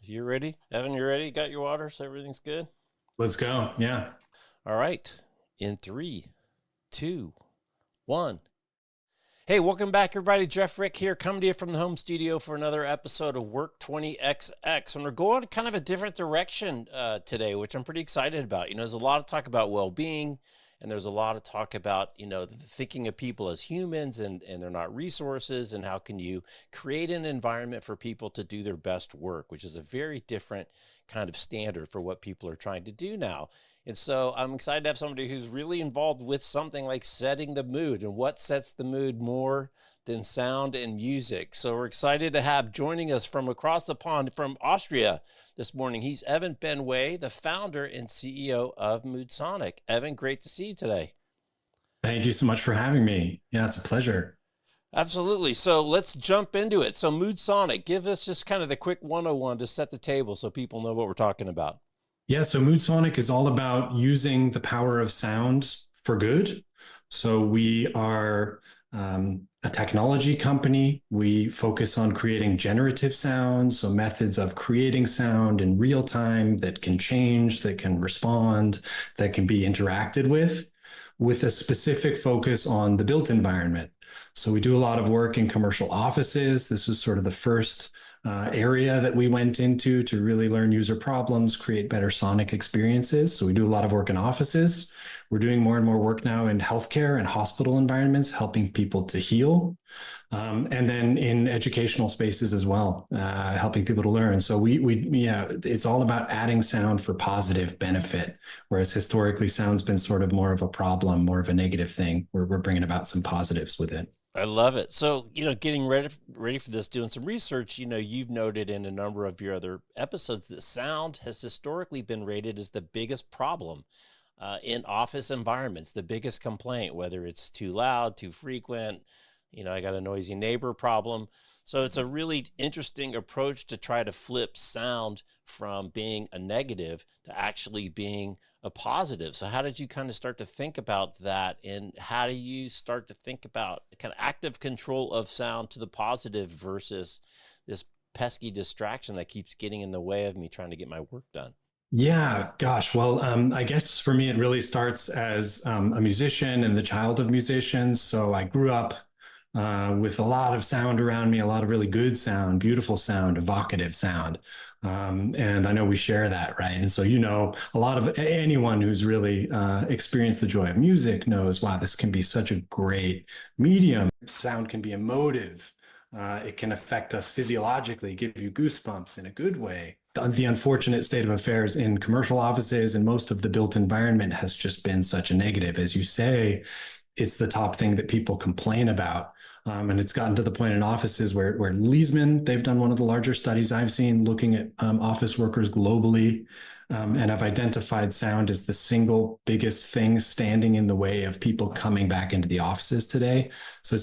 You ready? Evan, you ready? Got your water? So everything's good? Let's go. Yeah. All right. In three, two, one. Hey, welcome back, everybody. Jeff Rick here, coming to you from the home studio for another episode of Work 20XX. And we're going kind of a different direction today, which I'm pretty excited about. There's a lot of talk about well-being, and there's a lot of talk about, thinking of people as humans and they're not resources, and how can you create an environment for people to do their best work, which is a very different kind of standard for what people are trying to do now. And so I'm excited to have somebody who's really involved with something like setting the mood, and what sets the mood more than sound and music. So we're excited to have joining us from across the pond from Austria this morning. He's Evan Benway, the founder and CEO of MoodSonic. Evan, great to see you today. Thank you so much for having me. Yeah, it's a pleasure. Absolutely. So let's jump into it. So MoodSonic, give us just kind of the quick 101 to set the table so people know what we're talking about. Yeah, so MoodSonic is all about using the power of sound for good. So we are a technology company. We focus on creating generative sounds, so methods of creating sound in real time that can change, that can respond, that can be interacted with a specific focus on the built environment. So we do a lot of work in commercial offices. This was sort of the first area that we went into to really learn user problems, create better sonic experiences. So we do a lot of work in offices. We're doing more and more work now in healthcare and hospital environments, helping people to heal. And then in educational spaces as well, helping people to learn. So it's all about adding sound for positive benefit, whereas historically sound's been sort of more of a problem, more of a negative thing. We're bringing about some positives with it. I love it. So, getting ready for this, doing some research, you've noted in a number of your other episodes that sound has historically been rated as the biggest problem in office environments, the biggest complaint, whether it's too loud, too frequent, I got a noisy neighbor problem. So it's a really interesting approach to try to flip sound from being a negative to actually being a positive. So how did you kind of start to think about that? And how do you start to think about kind of active control of sound to the positive versus this pesky distraction that keeps getting in the way of me trying to get my work done? Yeah, gosh. Well, I guess for me, it really starts as a musician and the child of musicians. So I grew up with a lot of sound around me, a lot of really good sound, beautiful sound, evocative sound. And I know we share that, right? And so, a lot of anyone who's really experienced the joy of music knows, wow, this can be such a great medium. Sound can be emotive. It can affect us physiologically, give you goosebumps in a good way. The unfortunate state of affairs in commercial offices and most of the built environment has just been such a negative. As you say, it's the top thing that people complain about. And it's gotten to the point in offices where Leesman, they've done one of the larger studies I've seen looking at office workers globally, and have identified sound as the single biggest thing standing in the way of people coming back into the offices today. So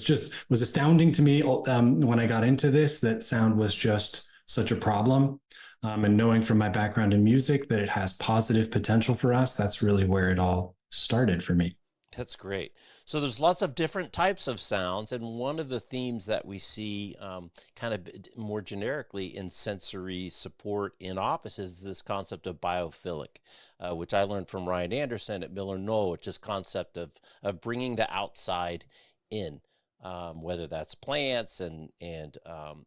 was astounding to me when I got into this, that sound was just such a problem. And knowing from my background in music that it has positive potential for us, that's really where it all started for me. That's great. So there's lots of different types of sounds, and one of the themes that we see kind of more generically in sensory support in offices is this concept of biophilic, which I learned from Ryan Anderson at Miller Knoll, which is concept of bringing the outside in. Whether that's plants and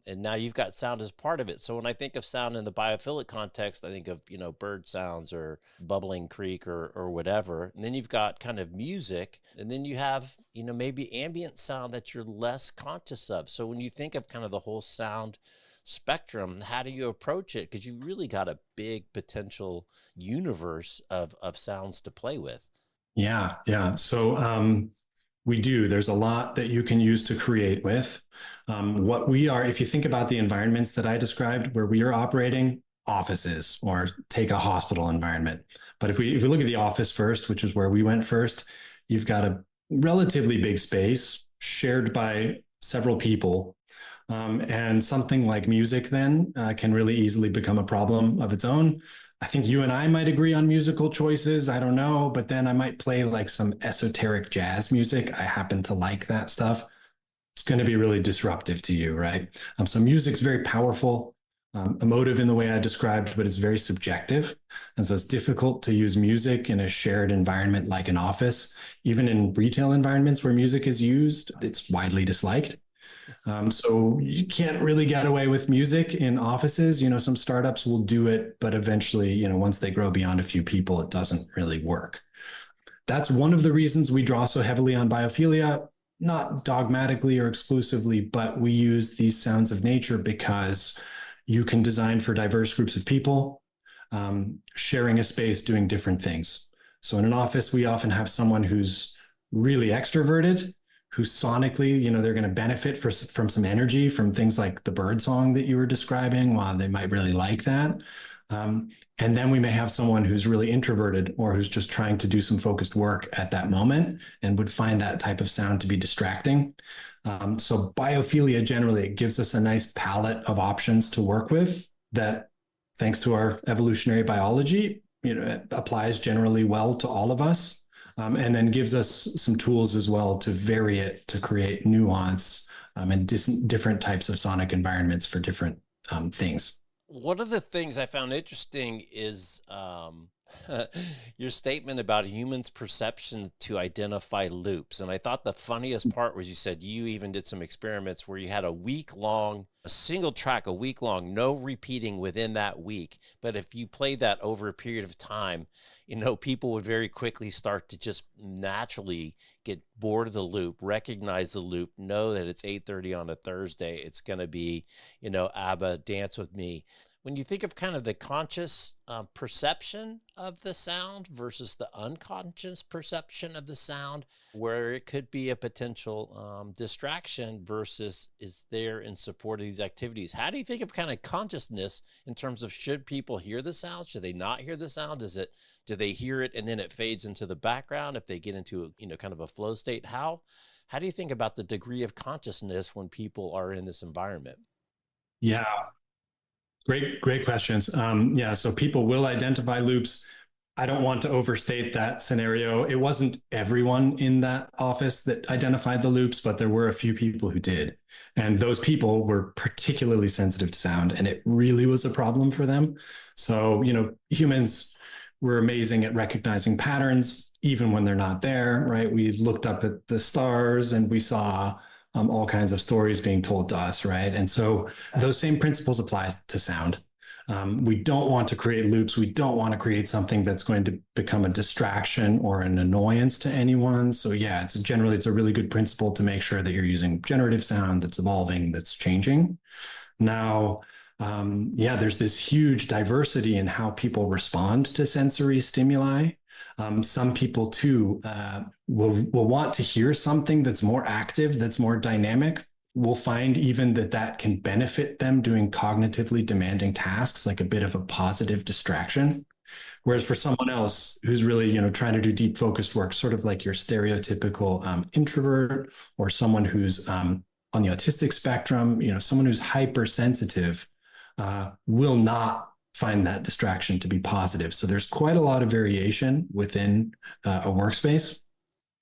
now you've got sound as part of it. So when I think of sound in the biophilic context, I think of bird sounds or bubbling creek or whatever. And then you've got kind of music, and then you have maybe ambient sound that you're less conscious of. So when you think of kind of the whole sound spectrum, how do you approach it? Because you really got a big potential universe of sounds to play with. Yeah. So we do. There's a lot that you can use to create with. If you think about the environments that I described where we are operating, offices, or take a hospital environment. But if we look at the office first, which is where we went first, you've got a relatively big space shared by several people. And something like music then can really easily become a problem of its own. I think you and I might agree on musical choices. I don't know, but then I might play like some esoteric jazz music. I happen to like that stuff. It's going to be really disruptive to you, right? So music's very powerful. emotive in the way I described, but it's very subjective. And so it's difficult to use music in a shared environment like an office. Even in retail environments where music is used, it's widely disliked. So you can't really get away with music in offices. Some startups will do it, but eventually, once they grow beyond a few people, it doesn't really work. That's one of the reasons we draw so heavily on biophilia, not dogmatically or exclusively, but we use these sounds of nature because you can design for diverse groups of people, sharing a space, doing different things. So in an office, we often have someone who's really extroverted, who sonically, they're going to benefit from some energy from things like the bird song that you were describing. While they might really like that. And then we may have someone who's really introverted or who's just trying to do some focused work at that moment and would find that type of sound to be distracting. So biophilia, generally, it gives us a nice palette of options to work with that, thanks to our evolutionary biology, it applies generally well to all of us. And then gives us some tools as well to vary it to create nuance and different types of sonic environments for different things. One of the things I found interesting is your statement about humans' perception to identify loops. And I thought the funniest part was you said you even did some experiments where you had a single track, a week long, no repeating within that week. But if you played that over a period of time, people would very quickly start to just naturally get bored of the loop, recognize the loop, know that it's 8:30 on a Thursday. It's going to be, ABBA, Dance With Me. When you think of kind of the conscious perception of the sound versus the unconscious perception of the sound, where it could be a potential distraction versus is there in support of these activities. How do you think of kind of consciousness in terms of, should people hear the sound? Should they not hear the sound? Do they hear it and then it fades into the background if they get into kind of a flow state? How do you think about the degree of consciousness when people are in this environment? Yeah, great questions. So people will identify loops. I don't want to overstate that scenario. It wasn't everyone in that office that identified the loops, but there were a few people who did. And those people were particularly sensitive to sound, and it really was a problem for them. So, humans were amazing at recognizing patterns, even when they're not there, right? We looked up at the stars and we saw all kinds of stories being told to us, right? And so those same principles apply to sound. We don't want to create loops. We don't want to create something that's going to become a distraction or an annoyance to anyone. So yeah, it's a really good principle to make sure that you're using generative sound that's evolving, that's changing. Now, there's this huge diversity in how people respond to sensory stimuli. Some people too will want to hear something that's more active, that's more dynamic. We'll find even that can benefit them doing cognitively demanding tasks, like a bit of a positive distraction. Whereas for someone else who's really, trying to do deep focused work, sort of like your stereotypical introvert, or someone who's on the autistic spectrum, someone who's hypersensitive will not find that distraction to be positive. So there's quite a lot of variation within a workspace.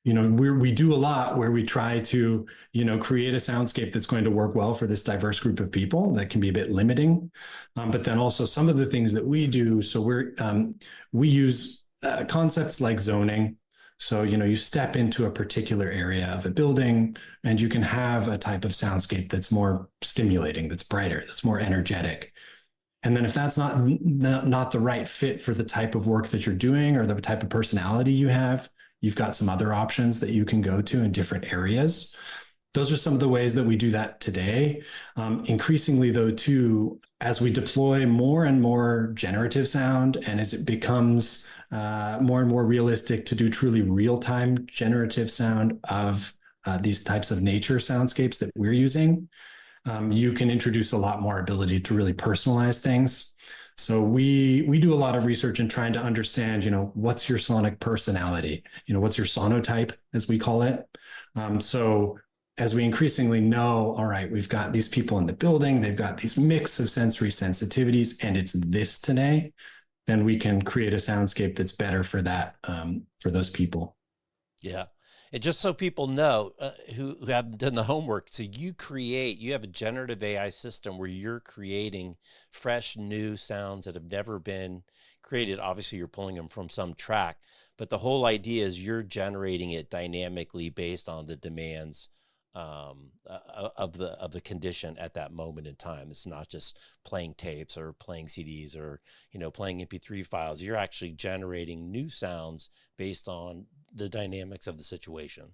We do a lot where we try to, create a soundscape that's going to work well for this diverse group of people. That can be a bit limiting. But then also some of the things that we do, so we use concepts like zoning. So, you step into a particular area of a building and you can have a type of soundscape that's more stimulating, that's brighter, that's more energetic. And then if that's not the right fit for the type of work that you're doing or the type of personality you have, you've got some other options that you can go to in different areas. Those are some of the ways that we do that today. Increasingly, though, too, as we deploy more and more generative sound, and as it becomes more and more realistic to do truly real-time generative sound of these types of nature soundscapes that we're using, you can introduce a lot more ability to really personalize things. So we do a lot of research in trying to understand, what's your sonic personality? What's your sonotype, as we call it? So as we increasingly know, all right, we've got these people in the building, they've got these mix of sensory sensitivities, and it's this today, then we can create a soundscape that's better for that, for those people. Yeah. And just so people know who haven't done the homework, so you have a generative AI system where you're creating fresh, new sounds that have never been created. Obviously, you're pulling them from some track, but the whole idea is you're generating it dynamically based on the demands of the condition at that moment in time. It's not just playing tapes or playing CDs or playing MP3 files. You're actually generating new sounds based on the dynamics of the situation.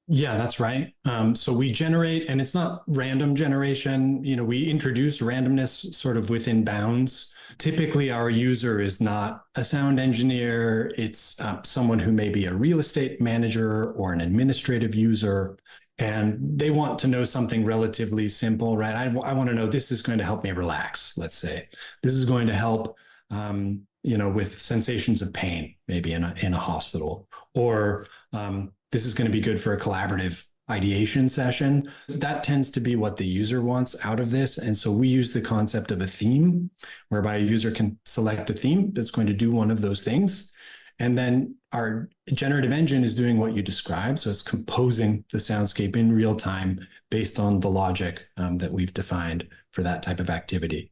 Yeah, that's right. So we generate, and it's not random generation. We introduce randomness sort of within bounds. Typically, our user is not a sound engineer. It's someone who may be a real estate manager or an administrative user, and they want to know something relatively simple, right? I want to know this is going to help me relax, let's say. This is going to help, with sensations of pain, maybe in a hospital, or this is going to be good for a collaborative ideation session. That tends to be what the user wants out of this. And so we use the concept of a theme, whereby a user can select a theme that's going to do one of those things. And then our generative engine is doing what you described. So it's composing the soundscape in real time based on the logic that we've defined for that type of activity.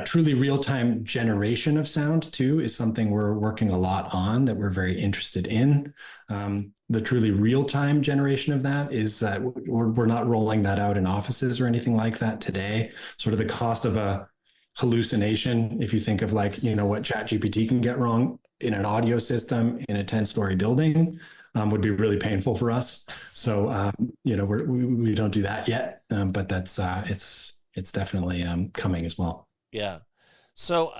Truly real-time generation of sound too is something we're working a lot on, that we're very interested in. The truly real-time generation of that is we're not rolling that out in offices or anything like that today. Sort of the cost of a hallucination, if you think of what ChatGPT can get wrong in an audio system in a 10-story building, would be really painful for us. So we don't do that yet, but that's it's definitely coming as well. Yeah. So,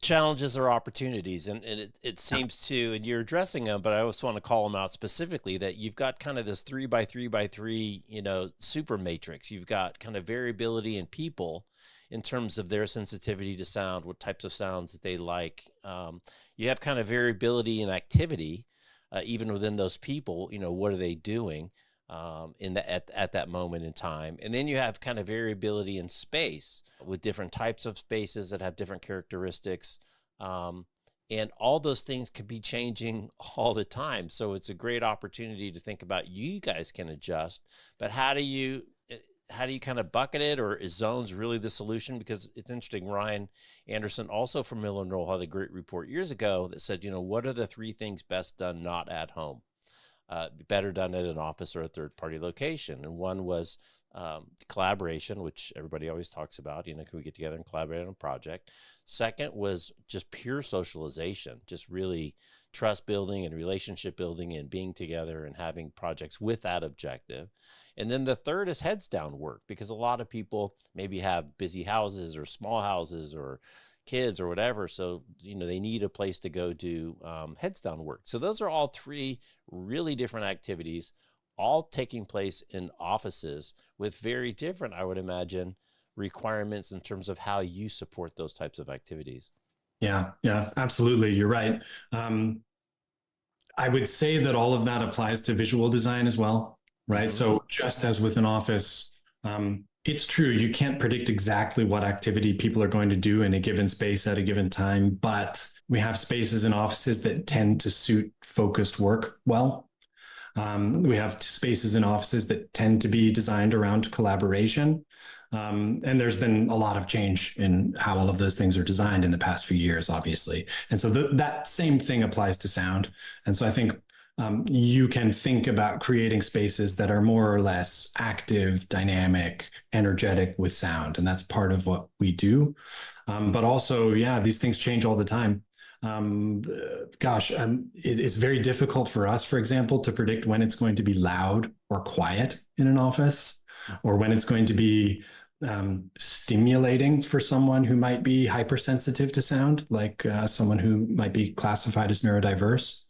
challenges are opportunities, and it seems to, and you're addressing them, but I also want to call them out specifically, that you've got kind of this 3x3x3, super matrix. You've got kind of variability in people in terms of their sensitivity to sound, what types of sounds that they like. You have kind of variability in activity, even within those people, what are they doing? At that moment in time. And then you have kind of variability in space with different types of spaces that have different characteristics. And all those things could be changing all the time. So it's a great opportunity to think about, you guys can adjust, but how do you kind of bucket it, or is zones really the solution? Because it's interesting, Ryan Anderson, also from Miller Knoll, had a great report years ago that said, what are the 3 things best done not at home? Better done at an office or a third-party location. And one was collaboration, which everybody always talks about. Can we get together and collaborate on a project? Second was just pure socialization, just really trust building and relationship building and being together and having projects with that objective. And then the third is heads down work, because a lot of people maybe have busy houses or small houses or kids or whatever. So, they need a place to go do heads down work. So those are all 3 really different activities, all taking place in offices with very different, I would imagine, requirements in terms of how you support those types of activities. Yeah, absolutely. You're right. I would say that all of that applies to visual design as well, right? Mm-hmm. So just as with an office, it's true, you can't predict exactly what activity people are going to do in a given space at a given time, but we have spaces in offices that tend to suit focused work well. We have spaces in offices that tend to be designed around collaboration. And there's been a lot of change in how all of those things are designed in the past few years, obviously. And so that same thing applies to sound. And so I think you can think about creating spaces that are more or less active, dynamic, energetic with sound. And that's part of what we do. But also, these things change all the time. It's very difficult for us, for example, to predict when it's going to be loud or quiet in an office, or when it's going to be stimulating for someone who might be hypersensitive to sound, like someone who might be classified as neurodiverse.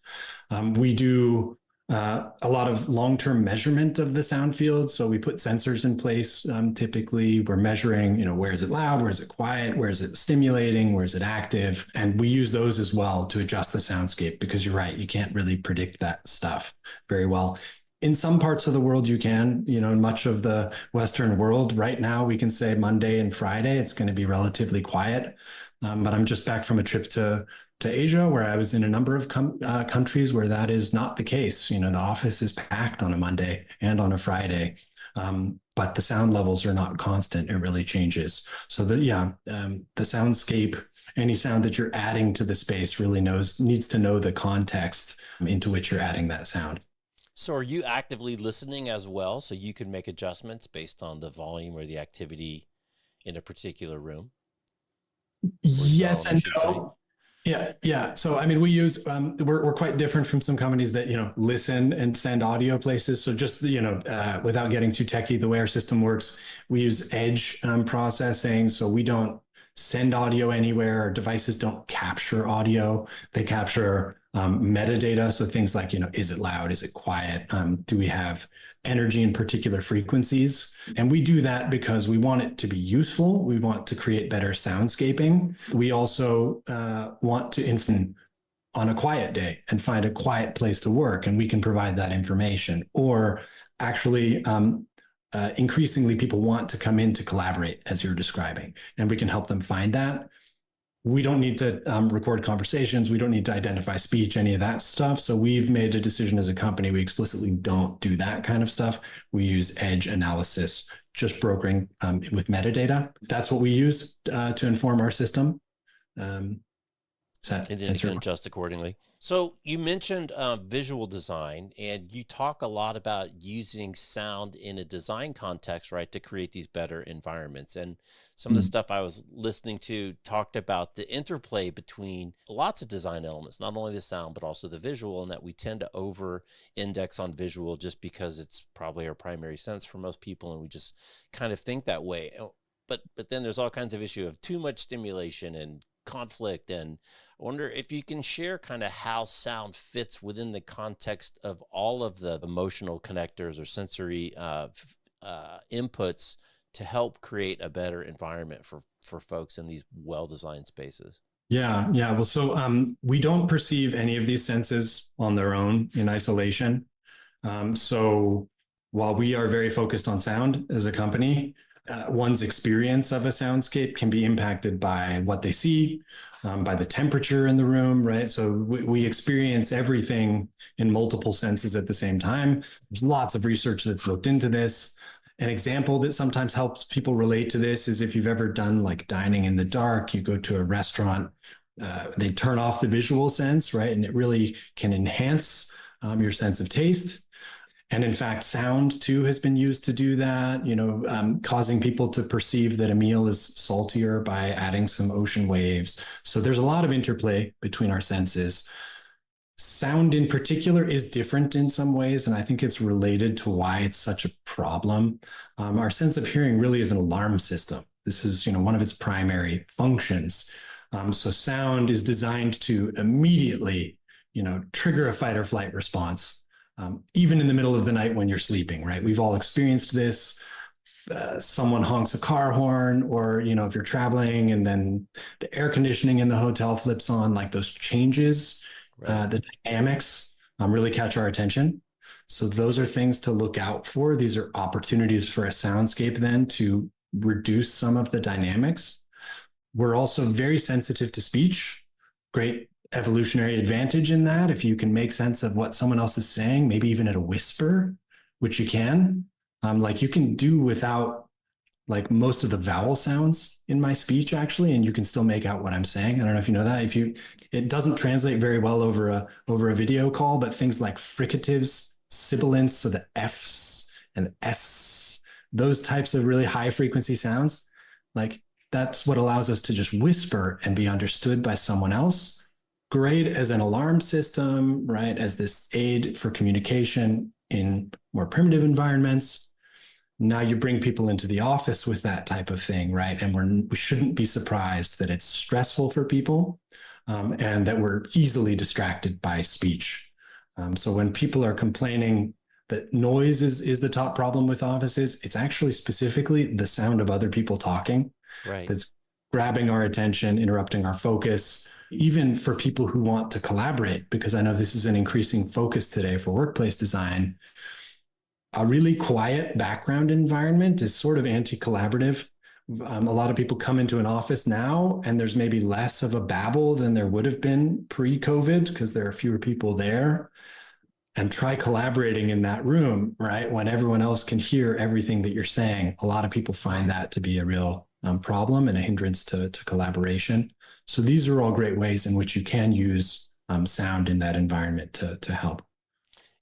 We do a lot of long-term measurement of the sound field. So we put sensors in place. Typically, we're measuring, where is it loud? Where is it quiet? Where is it stimulating? Where is it active? And we use those as well to adjust the soundscape, because you're right, you can't really predict that stuff very well. In some parts of the world, you can, in much of the Western world right now, we can say Monday and Friday, it's going to be relatively quiet. But I'm just back from a trip to to Asia, where I was in a number of countries where that is not the case. The office is packed on a Monday and on a Friday, but the sound levels are not constant. It really changes. So the soundscape, any sound that you're adding to the space really needs to know the context into which you're adding that sound. So are you actively listening as well, so you can make adjustments based on the volume or the activity in a particular room or Yes zone, I and should say? no. Yeah. So, I mean, we use, we're quite different from some companies that, listen and send audio places. So just, without getting too techy, the way our system works, we use edge processing. So we don't send audio anywhere. Our devices don't capture audio. They capture metadata. So things like, is it loud? Is it quiet? Do we have energy in particular frequencies? And we do that because we want it to be useful. We want to create better soundscaping. We also want to influence on a quiet day and find a quiet place to work, and we can provide that information. Or actually, increasingly, people want to come in to collaborate, as you're describing, and we can help them find that. We don't need to record conversations. We don't need to identify speech, any of that stuff. So we've made a decision as a company. We explicitly don't do that kind of stuff. We use edge analysis, just brokering with metadata. That's what we use to inform our system. And then you can adjust accordingly. So you mentioned visual design, and you talk a lot about using sound in a design context, right, to create these better environments. And some of the stuff I was listening to talked about the interplay between lots of design elements, not only the sound, but also the visual, and that we tend to over index on visual just because it's probably our primary sense for most people, and we just kind of think that way. But then there's all kinds of issue of too much stimulation and conflict. And I wonder if you can share kind of how sound fits within the context of all of the emotional connectors or sensory inputs to help create a better environment for folks in these well-designed spaces. Yeah. Well, so we don't perceive any of these senses on their own in isolation. So while we are very focused on sound as a company, one's experience of a soundscape can be impacted by what they see, by the temperature in the room, right? So we experience everything in multiple senses at the same time. There's lots of research that's looked into this. An example that sometimes helps people relate to this is if you've ever done like dining in the dark, you go to a restaurant, they turn off the visual sense, right? And it really can enhance your sense of taste. And in fact, sound too has been used to do that, causing people to perceive that a meal is saltier by adding some ocean waves. So there's a lot of interplay between our senses. Sound in particular is different in some ways, and I think it's related to why it's such a problem. Our sense of hearing really is an alarm system. This is, one of its primary functions. So sound is designed to immediately, trigger a fight or flight response. Even in the middle of the night when you're sleeping, right? We've all experienced this. Someone honks a car horn, or, if you're traveling and then the air conditioning in the hotel flips on, like those changes, right. The dynamics really catch our attention. So those are things to look out for. These are opportunities for a soundscape then to reduce some of the dynamics. We're also very sensitive to speech. Great evolutionary advantage in that. If you can make sense of what someone else is saying, maybe even at a whisper, which you can, like you can do without like most of the vowel sounds in my speech actually, and you can still make out what I'm saying. I don't know if you know that. It doesn't translate very well over a video call, but things like fricatives, sibilants, so the F's and S, those types of really high frequency sounds, like that's what allows us to just whisper and be understood by someone else. Great as an alarm system, right? As this aid for communication in more primitive environments. Now you bring people into the office with that type of thing, right? And we shouldn't be surprised that it's stressful for people and that we're easily distracted by speech. So when people are complaining that noise is the top problem with offices, it's actually specifically the sound of other people talking, right, that's grabbing our attention, interrupting our focus, even for people who want to collaborate, because I know this is an increasing focus today for workplace design. A really quiet background environment is sort of anti-collaborative. A lot of people come into an office now and there's maybe less of a babble than there would have been pre-COVID because there are fewer people there. And try collaborating in that room, right? When everyone else can hear everything that you're saying. A lot of people find that to be a real problem and a hindrance to collaboration. So these are all great ways in which you can use sound in that environment to help.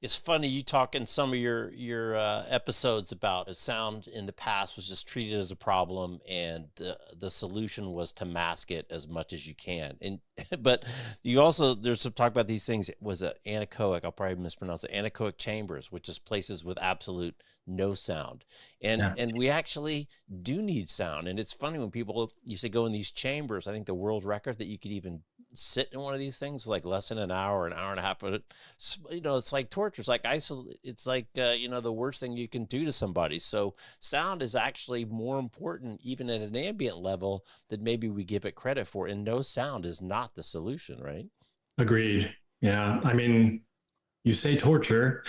It's funny you talk in some of your episodes about sound in the past was just treated as a problem, and the solution was to mask it as much as you can. And but you also there's some talk about these things. It was a anechoic. I'll probably mispronounce it. Anechoic chambers, which is places with absolute no sound, and Yeah. we actually do need sound. And it's funny when people you say go in these chambers. I think the world record that you could even sit in one of these things like less than an hour and a half. It's like torture. It's like isolate. It's like the worst thing you can do to somebody. So sound is actually more important, even at an ambient level, than maybe we give it credit for. And no sound is not the solution, right? Agreed. Yeah. I mean, you say torture,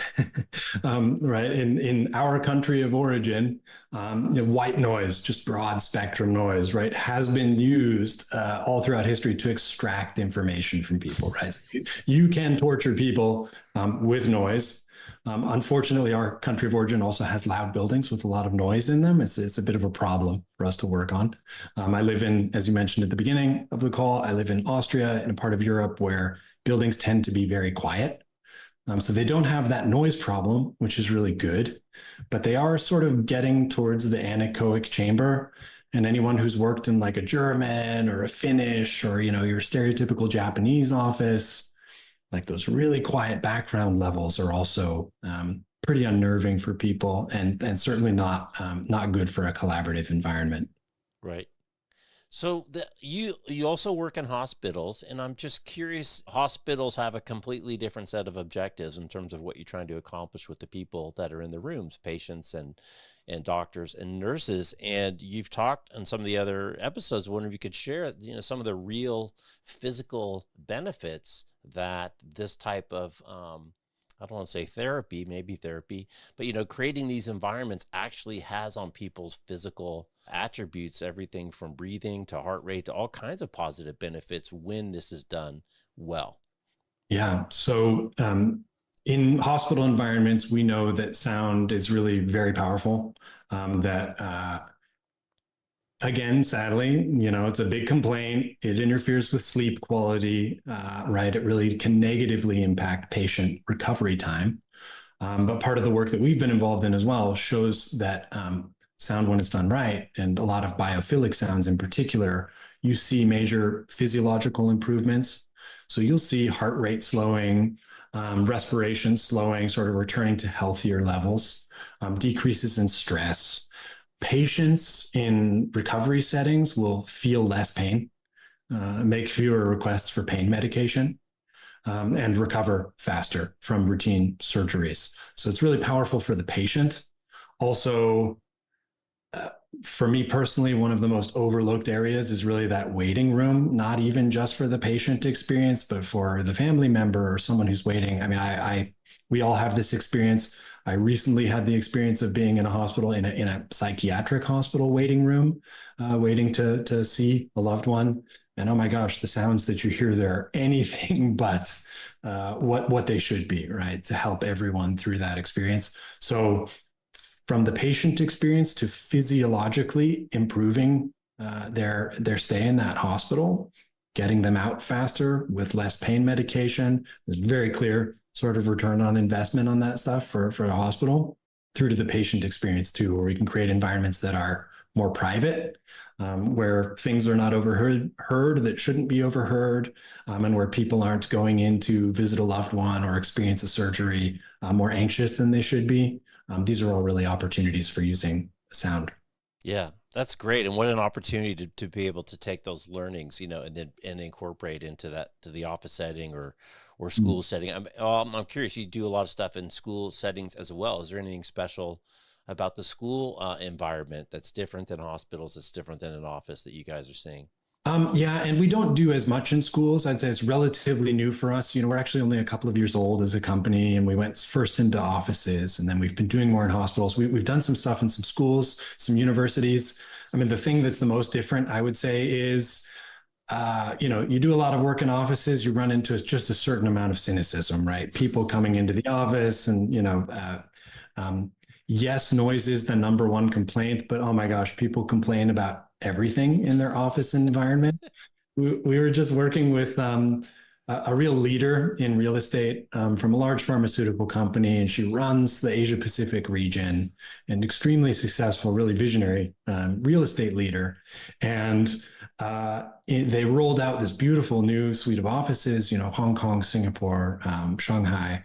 right? In our country of origin, white noise, just broad spectrum noise, right, has been used all throughout history to extract information from people, right? So you can torture people with noise. Unfortunately, our country of origin also has loud buildings with a lot of noise in them. It's a bit of a problem for us to work on. I live in, as you mentioned at the beginning of the call, I live in Austria, in a part of Europe where buildings tend to be very quiet. So they don't have that noise problem, which is really good, but they are sort of getting towards the anechoic chamber. And anyone who's worked in like a German or a Finnish or, your stereotypical Japanese office, like those really quiet background levels are also pretty unnerving for people and certainly not good for a collaborative environment. Right. So you also work in hospitals, and I'm just curious. Hospitals have a completely different set of objectives in terms of what you're trying to accomplish with the people that are in the rooms, patients and doctors and nurses. And you've talked on some of the other episodes. I wonder if you could share, some of the real physical benefits that this type of I don't want to say therapy, maybe therapy, but creating these environments actually has on people's physical attributes, everything from breathing to heart rate to all kinds of positive benefits when this is done well. Yeah. So in hospital environments, we know that sound is really very powerful. That again, sadly, it's a big complaint. It interferes with sleep quality, right? It really can negatively impact patient recovery time. But part of the work that we've been involved in as well shows that sound, when it's done right, and a lot of biophilic sounds in particular, you see major physiological improvements. So you'll see heart rate slowing, respiration slowing, sort of returning to healthier levels, decreases in stress. Patients in recovery settings will feel less pain, make fewer requests for pain medication, and recover faster from routine surgeries. So it's really powerful for the patient. Also, for me personally, one of the most overlooked areas is really that waiting room, not even just for the patient experience, but for the family member or someone who's waiting. I mean, we all have this experience. I recently had the experience of being in a hospital, in a psychiatric hospital waiting room, waiting to see a loved one. And oh my gosh, the sounds that you hear there are anything but what they should be, right? To help everyone through that experience. So from the patient experience to physiologically improving their stay in that hospital, getting them out faster with less pain medication, there's very clear sort of return on investment on that stuff for the hospital, through to the patient experience too, where we can create environments that are more private, where things are not overheard that shouldn't be overheard, and where people aren't going in to visit a loved one or experience a surgery more anxious than they should be. These are all really opportunities for using sound. Yeah, that's great. And what an opportunity to be able to take those learnings, and incorporate into to the office setting or school setting. I'm curious, you do a lot of stuff in school settings as well. Is there anything special about the school environment that's different than hospitals, that's different than an office that you guys are seeing? Yeah, and we don't do as much in schools. I'd say it's relatively new for us. We're actually only a couple of years old as a company, and we went first into offices, and then we've been doing more in hospitals. We've done some stuff in some schools, some universities. I mean, the thing that's the most different, I would say, is you do a lot of work in offices, you run into just a certain amount of cynicism, right? People coming into the office and, um, yes, noise is the number one complaint, but oh my gosh, people complain about everything in their office environment. We were just working with a real leader in real estate from a large pharmaceutical company, and she runs the Asia Pacific region, an extremely successful, really visionary real estate leader. And they rolled out this beautiful new suite of offices, Hong Kong, Singapore, Shanghai,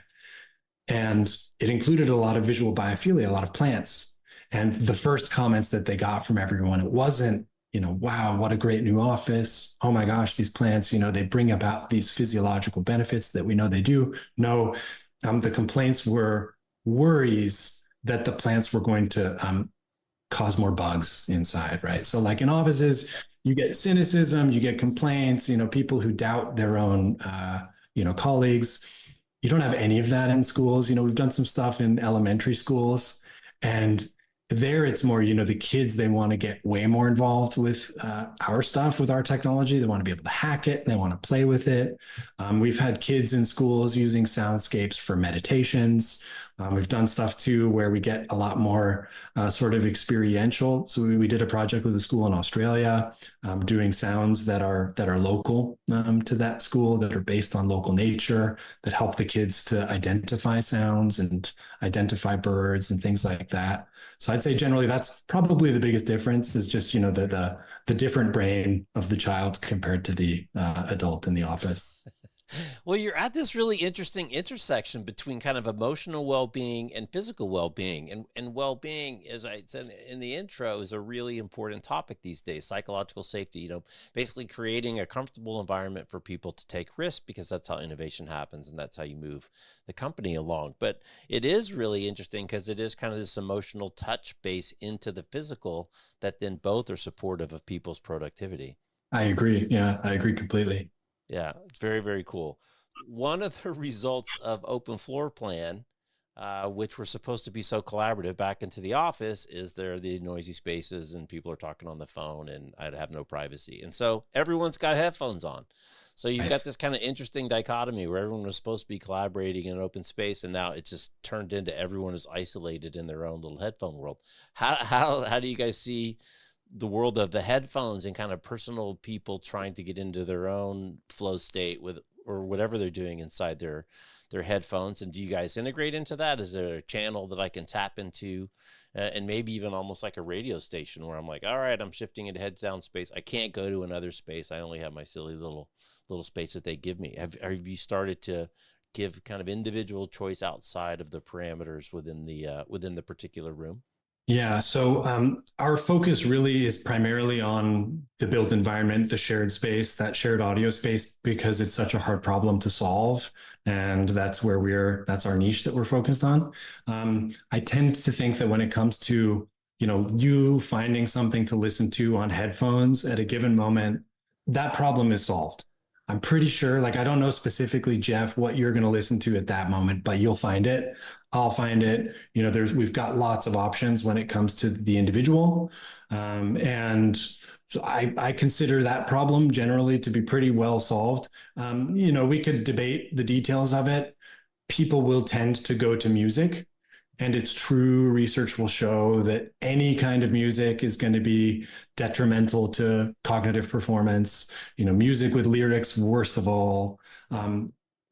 and it included a lot of visual biophilia, a lot of plants. And the first comments that they got from everyone, it wasn't, wow, what a great new office. Oh my gosh, these plants, they bring about these physiological benefits that we know they do. No, the complaints were worries that the plants were going to cause more bugs inside, right? So, like in offices, you get cynicism, you get complaints, people who doubt their own, colleagues. You don't have any of that in schools. We've done some stuff in elementary schools, and there it's more, the kids, they want to get way more involved with our stuff, with our technology. They want to be able to hack it. They want to play with it. We've had kids in schools using soundscapes for meditations. We've done stuff too where we get a lot more sort of experiential. So we did a project with a school in Australia, doing sounds that are local to that school, that are based on local nature, that help the kids to identify sounds and identify birds and things like that. So I'd say generally that's probably the biggest difference, is just the different brain of the child compared to the adult in the office. Well, you're at this really interesting intersection between kind of emotional well-being and physical well-being. And well-being, as I said in the intro, is a really important topic these days. Psychological safety, basically creating a comfortable environment for people to take risks, because that's how innovation happens and that's how you move the company along. But it is really interesting because it is kind of this emotional touch base into the physical that then both are supportive of people's productivity. I agree. Yeah, I agree completely. Yeah, it's very, very cool. One of the results of open floor plan, which were supposed to be so collaborative back into the office, is there are the noisy spaces and people are talking on the phone and I'd have no privacy. And so everyone's got headphones on. So you've got this kind of interesting dichotomy where everyone was supposed to be collaborating in an open space, and now it's just turned into everyone is isolated in their own little headphone world. How do you guys see the world of the headphones and kind of personal people trying to get into their own flow state with, or whatever they're doing inside their headphones? And do you guys integrate into that? Is there a channel that I can tap into, and maybe even almost like a radio station where I'm like, all right, I'm shifting into head down space. I can't go to another space. I only have my silly little space that they give me. Have you started to give kind of individual choice outside of the parameters within the particular room? Yeah, so our focus really is primarily on the built environment, the shared space, that shared audio space, because it's such a hard problem to solve. And that's that's our niche that we're focused on. I tend to think that when it comes to, you finding something to listen to on headphones at a given moment, that problem is solved. I'm pretty sure, like, I don't know specifically, Jeff, what you're going to listen to at that moment, but you'll find it. I'll find it. We've got lots of options when it comes to the individual. And so I consider that problem generally to be pretty well solved. We could debate the details of it. People will tend to go to music. And it's true, research will show that any kind of music is going to be detrimental to cognitive performance. Music with lyrics, worst of all.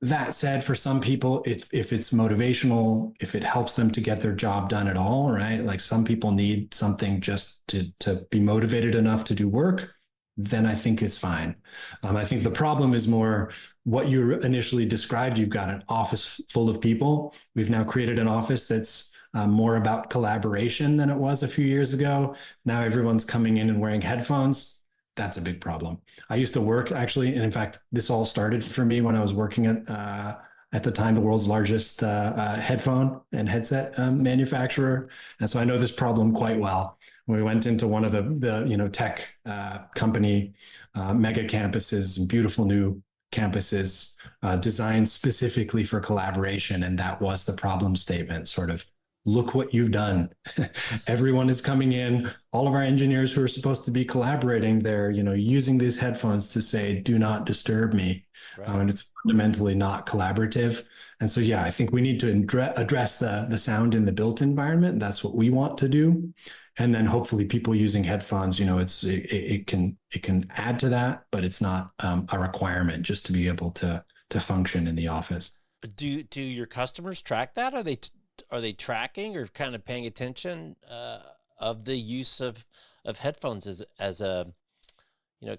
That said, for some people, if it's motivational, if it helps them to get their job done at all, right? Like some people need something just to be motivated enough to do work, then I think it's fine. I think the problem is more what you initially described. You've got an office full of people. We've now created an office that's more about collaboration than it was a few years ago. Now everyone's coming in and wearing headphones. That's a big problem. I used to work actually, and in fact, this all started for me when I was working at at the time the world's largest headphone and headset manufacturer, and so I know this problem quite well. We went into one of the tech company mega campuses, beautiful new campuses designed specifically for collaboration, and that was the problem statement. Sort of, look what you've done. Everyone is coming in. All of our engineers who are supposed to be collaborating, they're using these headphones to say, "Do not disturb me," Right. and it's fundamentally not collaborative. And so, yeah, I think we need to address the sound in the built environment. That's what we want to do. And then hopefully people using headphones, it can add to that, but it's not a requirement just to be able to function in the office. Do your customers track that? Are they tracking or kind of paying attention of the use of headphones as a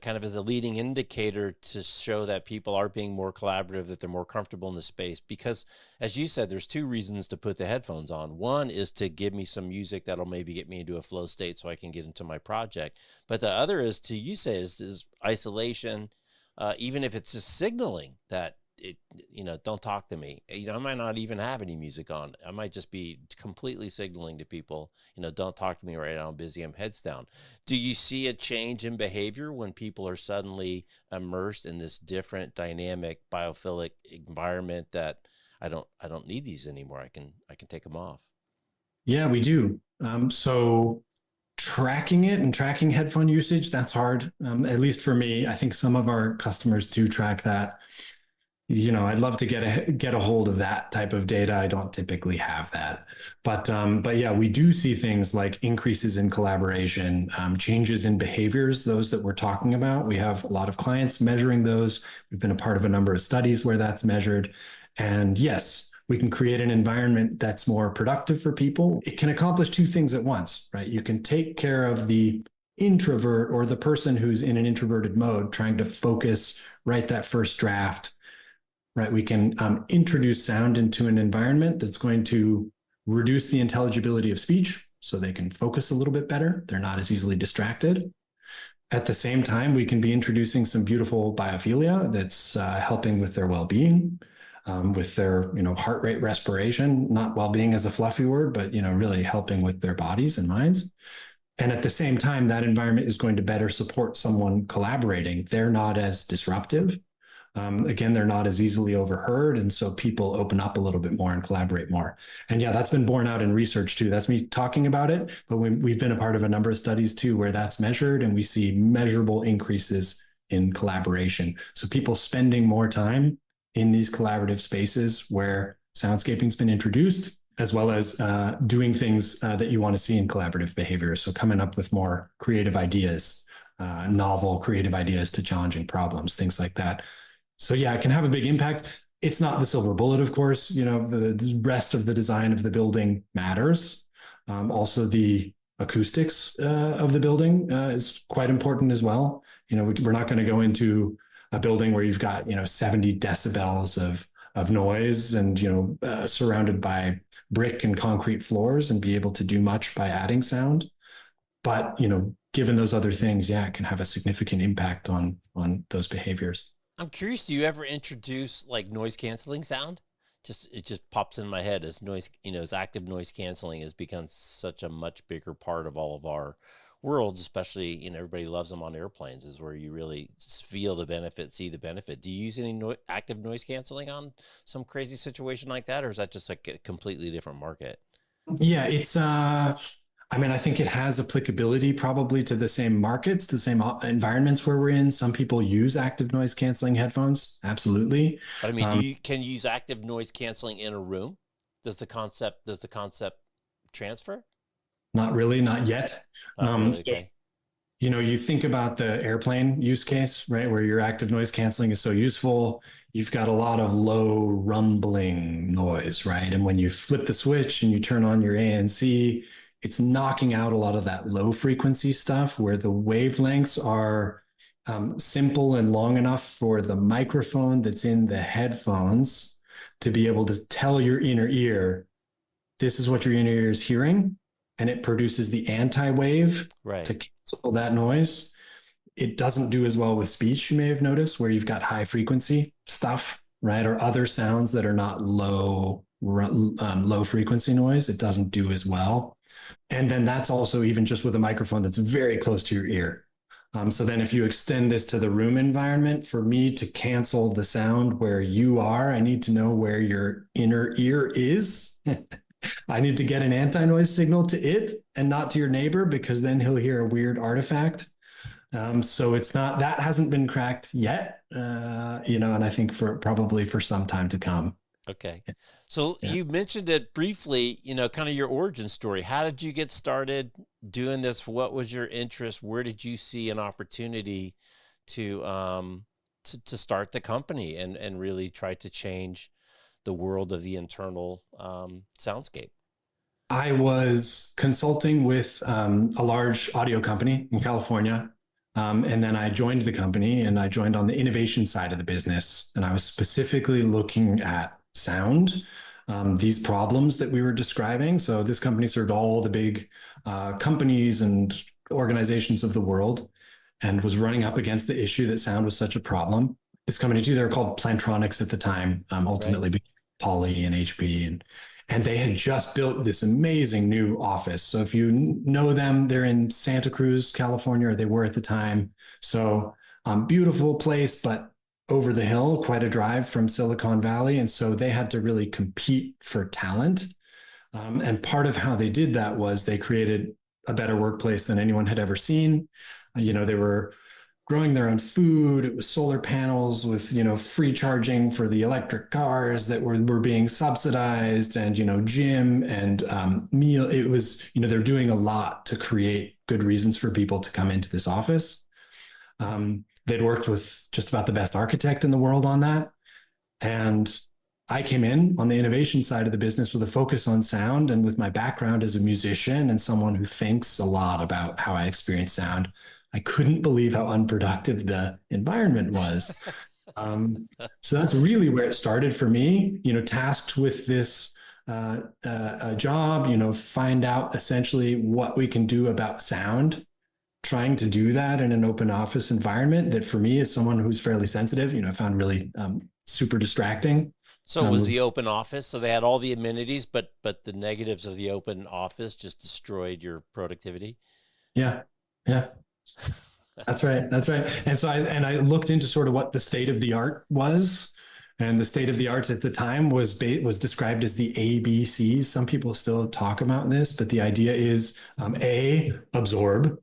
kind of as a leading indicator to show that people are being more collaborative, that they're more comfortable in the space? Because as you said, there's two reasons to put the headphones on. One is to give me some music that'll maybe get me into a flow state so I can get into my project. But the other is is isolation, even if it's just signaling that don't talk to me. I might not even have any music on. I might just be completely signaling to people, don't talk to me right now. I'm busy. I'm heads down. Do you see a change in behavior when people are suddenly immersed in this different dynamic biophilic environment that I don't need these anymore. I can take them off. Yeah, we do. So tracking it and tracking headphone usage, that's hard. At least for me, I think some of our customers do track that. I'd love to get a hold of that type of data. I don't typically have that, but yeah, we do see things like increases in collaboration, changes in behaviors, those that we're talking about. We have a lot of clients measuring those. We've been a part of a number of studies where that's measured, and yes, we can create an environment that's more productive for people. It can accomplish two things at once, right? You can take care of the introvert or the person who's in an introverted mode, trying to focus, write that first draft. Right, we can introduce sound into an environment that's going to reduce the intelligibility of speech so they can focus a little bit better. They're not as easily distracted. At the same time, we can be introducing some beautiful biophilia that's helping with their well-being, with their heart rate, respiration, not well-being as a fluffy word, but really helping with their bodies and minds. And at the same time, that environment is going to better support someone collaborating. They're not as disruptive. Again, they're not as easily overheard. And so people open up a little bit more and collaborate more. And yeah, that's been borne out in research too. That's me talking about it, but we've been a part of a number of studies too, where that's measured and we see measurable increases in collaboration. So people spending more time in these collaborative spaces where soundscaping's been introduced, as well as doing things that you want to see in collaborative behavior. So coming up with more creative ideas, novel creative ideas to challenging problems, things like that. So yeah, it can have a big impact. It's not the silver bullet, of course. The rest of the design of the building matters. Also, the acoustics of the building is quite important as well. We're not going to go into a building where you've got 70 decibels of noise and surrounded by brick and concrete floors and be able to do much by adding sound. But given those other things, yeah, it can have a significant impact on those behaviors. I'm curious, do you ever introduce like noise canceling sound? It just pops in my head as as active noise canceling has become such a much bigger part of all of our worlds, especially, everybody loves them on airplanes, is where you really feel the benefit, see the benefit. Do you use any active noise canceling on some crazy situation like that? Or is that just like a completely different market? Yeah, it's I think it has applicability probably to the same markets, the same environments where we're in. Some people use active noise canceling headphones. Absolutely. But I mean, can you use active noise canceling in a room? Does the concept transfer? Not really, not yet. Really? Okay. You think about the airplane use case, right? Where your active noise canceling is so useful. You've got a lot of low rumbling noise, right? And when you flip the switch and you turn on your ANC, it's knocking out a lot of that low frequency stuff where the wavelengths are simple and long enough for the microphone that's in the headphones to be able to tell your inner ear, this is what your inner ear is hearing, and it produces the anti-wave to cancel that noise. It doesn't do as well with speech, you may have noticed, where you've got high frequency stuff. right, or other sounds that are not low frequency noise, it doesn't do as well. And then that's also even just with a microphone that's very close to your ear. So then if you extend this to the room environment, for me to cancel the sound where you are, I need to know where your inner ear is. I need to get an anti-noise signal to it and not to your neighbor, because then he'll hear a weird artifact. So it's not, that hasn't been cracked yet, and I think probably for some time to come. Okay. So Yeah. you mentioned it briefly, kind of your origin story. How did you get started doing this? What was your interest? Where did you see an opportunity to start the company and really try to change the world of the internal soundscape? I was consulting with a large audio company in California. And then I joined the company and I joined on the innovation side of the business. And I was specifically looking at sound, these problems that we were describing. So this company served all the big companies and organizations of the world and was running up against the issue that sound was such a problem. This company too, they were called Plantronics at the time, Right. ultimately Poly and HP, and they had just built this amazing new office. So if you know them, they're in Santa Cruz, California, or they were at the time. So beautiful place, but over the hill, quite a drive from Silicon Valley. And so they had to really compete for talent. And part of how they did that was they created a better workplace than anyone had ever seen. They were growing their own food. It was solar panels with, free charging for the electric cars that were being subsidized, and, gym and meal. It was, they're doing a lot to create good reasons for people to come into this office. They'd worked with just about the best architect in the world on that. And I came in on the innovation side of the business with a focus on sound, and with my background as a musician and someone who thinks a lot about how I experience sound, I couldn't believe how unproductive the environment was. So that's really where it started for me, tasked with this job, find out essentially what we can do about sound, trying to do that in an open office environment that for me, as someone who's fairly sensitive, I found really super distracting. So it was the open office. So they had all the amenities, but the negatives of the open office just destroyed your productivity. Yeah. Yeah. That's right. That's right. And so I looked into sort of what the state of the art was. And the state of the arts at the time was described as the ABCs. Some people still talk about this, but the idea is absorb,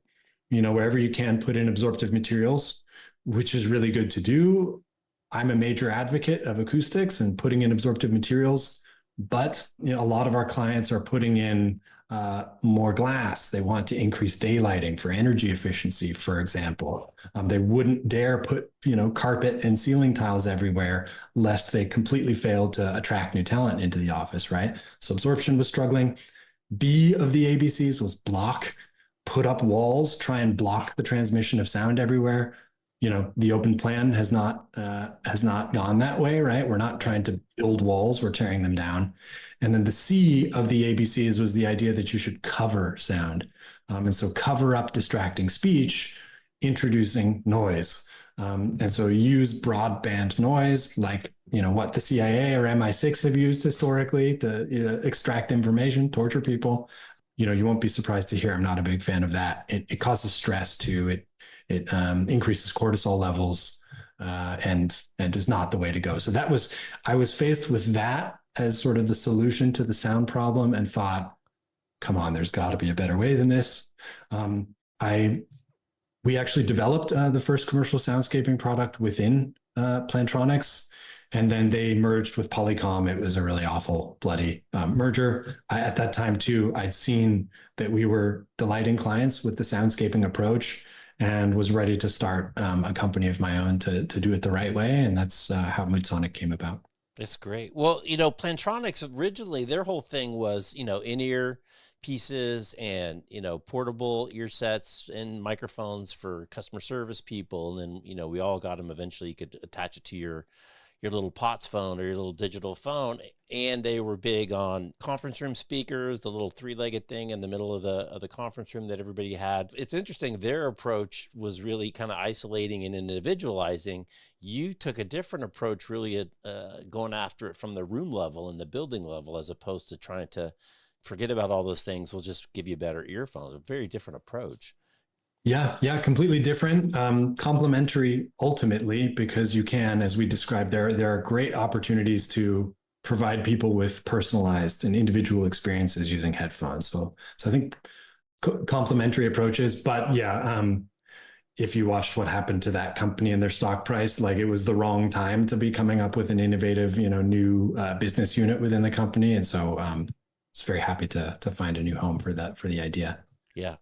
wherever you can put in absorptive materials, which is really good to do. I'm a major advocate of acoustics and putting in absorptive materials, but a lot of our clients are putting in more glass. They want to increase daylighting for energy efficiency, for example. They wouldn't dare put, carpet and ceiling tiles everywhere, lest they completely fail to attract new talent into the office, right? So absorption was struggling. B of the ABCs was block, put up walls, try and block the transmission of sound everywhere. The open plan has not gone that way, right? We're not trying to build walls, we're tearing them down. And then the C of the ABCs was the idea that you should cover sound. And so cover up distracting speech, introducing noise. And so use broadband noise, like, what the CIA or MI6 have used historically to extract information, torture people. You won't be surprised to hear I'm not a big fan of that. It causes stress too. It increases cortisol levels, and is not the way to go. So I was faced with that as sort of the solution to the sound problem, and thought, come on, there's got to be a better way than this. We actually developed the first commercial soundscaping product within Plantronics, and then they merged with Polycom. It was a really awful, bloody merger. At that time too, I'd seen that we were delighting clients with the soundscaping approach, and was ready to start a company of my own to do it the right way. And that's how Moodsonic came about. That's great. Well, Plantronics originally, their whole thing was, in-ear pieces and, portable ear sets and microphones for customer service people. And then, we all got them eventually. You could attach it to your your little POTS phone or your little digital phone. And they were big on conference room speakers, the little three-legged thing in the middle of the conference room that everybody had. It's interesting. Their approach was really kind of isolating and individualizing. You took a different approach, really at going after it from the room level and the building level, as opposed to trying to forget about all those things. We'll just give you better earphones. A very different approach. Yeah, completely different. Complementary ultimately, because you can, as we described, there are great opportunities to provide people with personalized and individual experiences using headphones. So I think complementary approaches, but yeah, if you watched what happened to that company and their stock price, like it was the wrong time to be coming up with an innovative, new business unit within the company. And so I was very happy to find a new home for the idea. Yeah.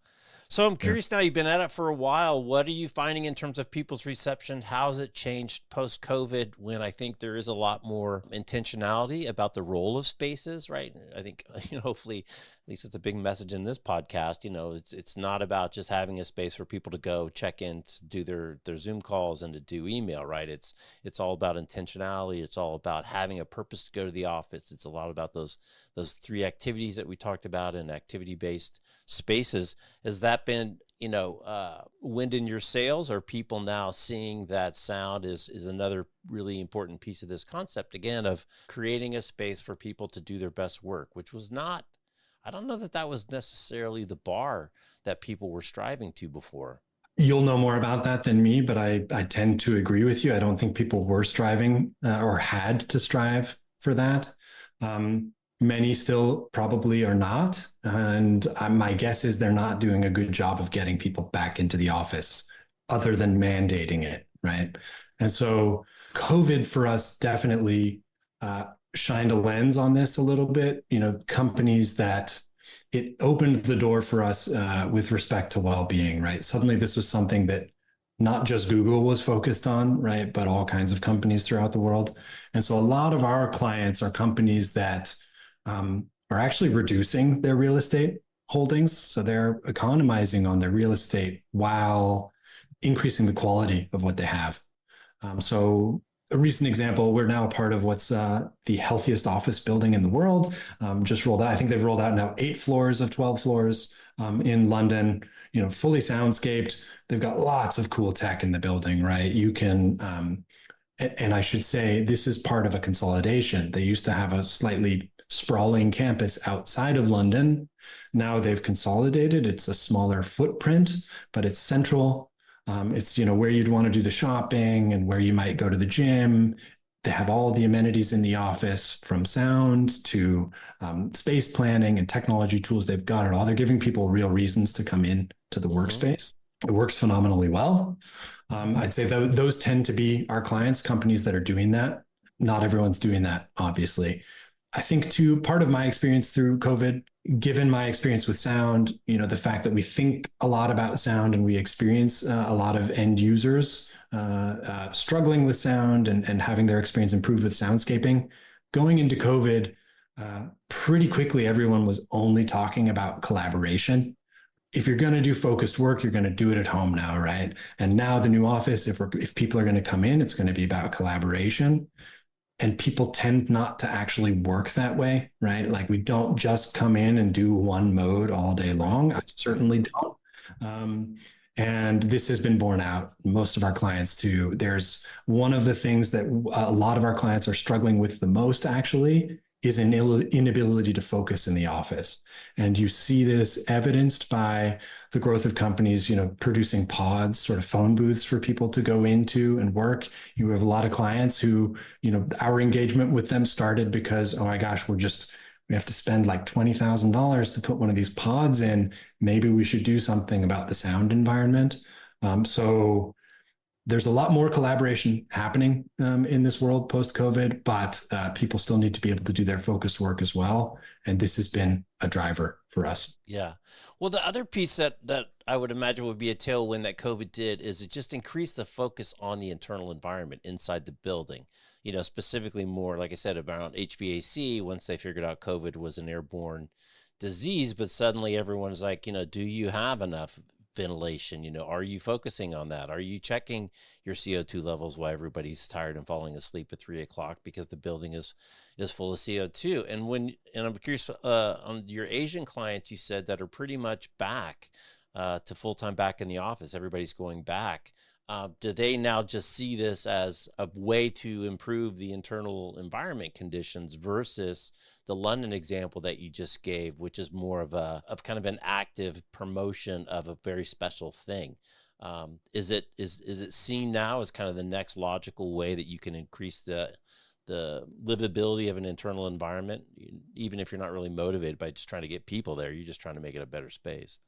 So I'm curious now, you've been at it for a while. What are you finding in terms of people's reception? How's it changed post-COVID, when I think there is a lot more intentionality about the role of spaces, right? I think, hopefully, at least it's a big message in this podcast, it's not about just having a space for people to go check in, to do their Zoom calls and to do email, right? It's all about intentionality. It's all about having a purpose to go to the office. It's a lot about those three activities that we talked about in activity-based spaces. Has that been, wind in your sails? Are people now seeing that sound is another really important piece of this concept, again, of creating a space for people to do their best work, which was not, I don't know that was necessarily the bar that people were striving to before. You'll know more about that than me, but I tend to agree with you. I don't think people were striving or had to strive for that. Many still probably are not. And my guess is they're not doing a good job of getting people back into the office other than mandating it, right? And so COVID for us definitely shined a lens on this a little bit. Companies that it opened the door for us with respect to well-being, right? Suddenly this was something that not just Google was focused on, right? But all kinds of companies throughout the world. And so a lot of our clients are companies that are actually reducing their real estate holdings. So they're economizing on their real estate while increasing the quality of what they have. So a recent example, we're now a part of what's the healthiest office building in the world. Just rolled out. I think they've rolled out now 8 floors of 12 floors in London, fully soundscaped. They've got lots of cool tech in the building, right? You can, and I should say, this is part of a consolidation. They used to have a slightly sprawling campus outside of London. Now they've consolidated. It's a smaller footprint, but it's central. It's, where you'd want to do the shopping and where you might go to the gym. They have all the amenities in the office, from sound to space planning and technology tools. They've got it all. They're giving people real reasons to come in to the workspace. It works phenomenally well. I'd say those tend to be our clients, companies that are doing that. Not everyone's doing that, obviously. I think too, part of my experience through COVID, given my experience with sound, the fact that we think a lot about sound and we experience a lot of end users struggling with sound and having their experience improve with soundscaping. Going into COVID, pretty quickly, everyone was only talking about collaboration. If you're going to do focused work, you're going to do it at home now, right? And now the new office, if people are going to come in, it's going to be about collaboration. And people tend not to actually work that way, right? Like, we don't just come in and do one mode all day long. I certainly don't. And this has been borne out. Most of our clients too. There's one of the things that a lot of our clients are struggling with the most, actually, is an inability to focus in the office. And you see this evidenced by the growth of companies, producing pods, sort of phone booths for people to go into and work. You have a lot of clients who, our engagement with them started because, oh my gosh, we have to spend like $20,000 to put one of these pods in. Maybe we should do something about the sound environment. So there's a lot more collaboration happening in this world post-COVID, but people still need to be able to do their focused work as well. And this has been a driver for us. Yeah. Well, the other piece that I would imagine would be a tailwind that COVID did is it just increased the focus on the internal environment inside the building. Specifically more, like I said, around HVAC, once they figured out COVID was an airborne disease, but suddenly everyone's like, do you have enough ventilation? Are you focusing on that? Are you checking your CO2 levels while everybody's tired and falling asleep at 3 o'clock because the building is full of CO2? And I'm curious, on your Asian clients, you said that are pretty much back to full-time back in the office, everybody's going back. Do they now just see this as a way to improve the internal environment conditions versus the London example that you just gave, which is more of kind of an active promotion of a very special thing? Is it seen now as kind of the next logical way that you can increase the livability of an internal environment, even if you're not really motivated by just trying to get people there? You're just trying to make it a better space.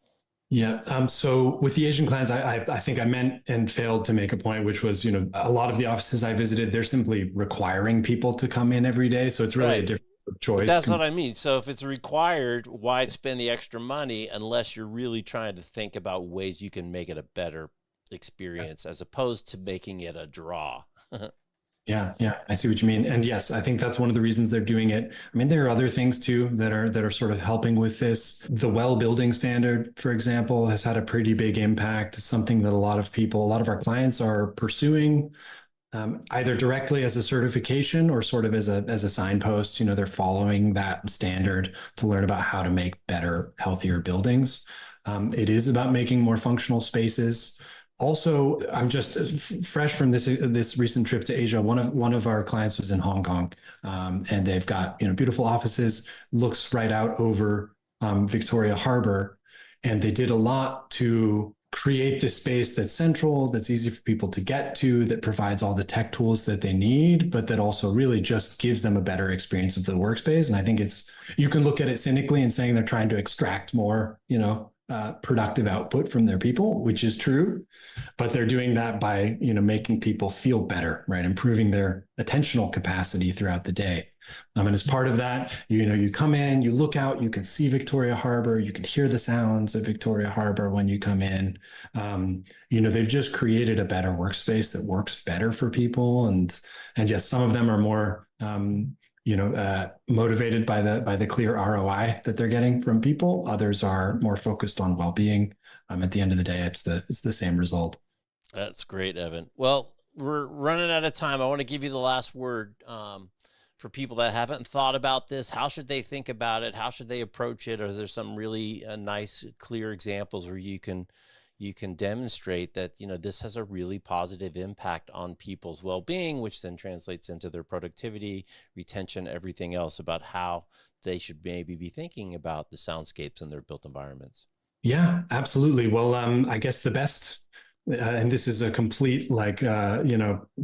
Yeah. So with the Asian clients, I think I meant and failed to make a point, which was, a lot of the offices I visited, they're simply requiring people to come in every day. So it's really a Right. difference of choice. But that's what I mean. So if it's required, why spend the extra money unless you're really trying to think about ways you can make it a better experience as opposed to making it a draw? Yeah, I see what you mean. And yes, I think that's one of the reasons they're doing it. I mean, there are other things too that are sort of helping with this. The well building standard, for example, has had a pretty big impact. It's something that a lot of our clients are pursuing, either directly as a certification or sort of as a signpost. They're following that standard to learn about how to make better, healthier buildings. It is about making more functional spaces. Also, I'm just fresh from this recent trip to Asia. One of our clients was in Hong Kong, and they've got beautiful offices, looks right out over Victoria Harbor, and they did a lot to create this space that's central, that's easy for people to get to, that provides all the tech tools that they need, but that also really just gives them a better experience of the workspace. And I think you can look at it cynically and saying they're trying to extract more, productive output from their people, which is true, but they're doing that by, making people feel better, right? Improving their attentional capacity throughout the day. And as part of that, you come in, you look out, you can see Victoria Harbor, you can hear the sounds of Victoria Harbor when you come in. They've just created a better workspace that works better for people. And yes, some of them are more, motivated by the clear ROI that they're getting from people. Others are more focused on well-being. At the end of the day, it's the same result. That's great, Evan. Well, we're running out of time. I want to give you the last word. For people that haven't thought about this, how should they think about it? How should they approach it? Or is there some really nice, clear examples where you can demonstrate that this has a really positive impact on people's well-being, which then translates into their productivity, retention, everything else about how they should maybe be thinking about the soundscapes in their built environments? Yeah, absolutely. Well, I guess the best, and this is a complete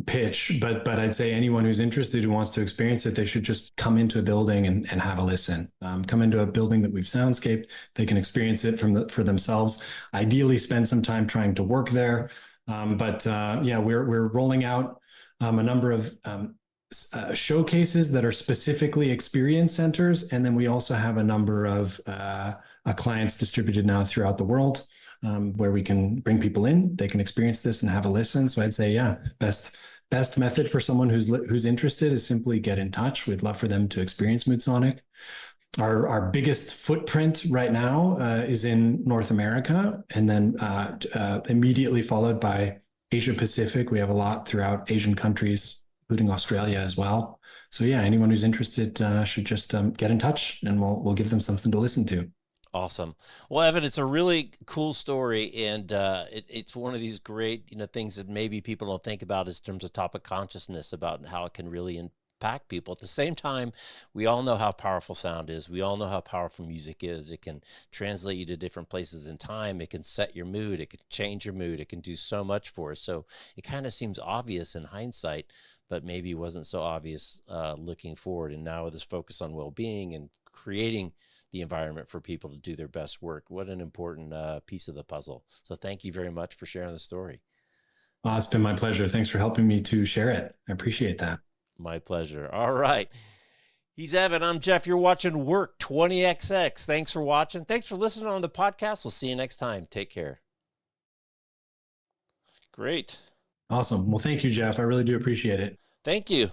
pitch, but I'd say anyone who's interested, who wants to experience it, they should just come into a building and have a listen. Come into a building that we've soundscaped. They can experience it for themselves. Ideally, spend some time trying to work there. We're rolling out a number of showcases that are specifically experience centers, and then we also have a number of clients distributed now throughout the world, where we can bring people in, they can experience this and have a listen. So I'd say, best method for someone who's interested is simply get in touch. We'd love for them to experience Moodsonic. Our biggest footprint right now is in North America, and then immediately followed by Asia Pacific. We have a lot throughout Asian countries, including Australia as well. So anyone who's interested should just get in touch, and we'll give them something to listen to. Awesome. Well, Evan, it's a really cool story, and it's one of these great, things that maybe people don't think about in terms of topic consciousness about how it can really impact people. At the same time, we all know how powerful sound is. We all know how powerful music is. It can translate you to different places in time. It can set your mood. It can change your mood. It can do so much for us. So it kind of seems obvious in hindsight, but maybe it wasn't so obvious looking forward. And now with this focus on well-being and creating the environment for people to do their best work, what an important piece of the puzzle. So thank you very much for sharing the story. It's been my pleasure. Thanks for helping me to share it. I appreciate that. My pleasure. All right. He's Evan. I'm Jeff. You're watching Work 20XX. Thanks for watching. Thanks for listening on the podcast. We'll see you next time. Take care. Great. Awesome. Well, thank you, Jeff. I really do appreciate it. Thank you.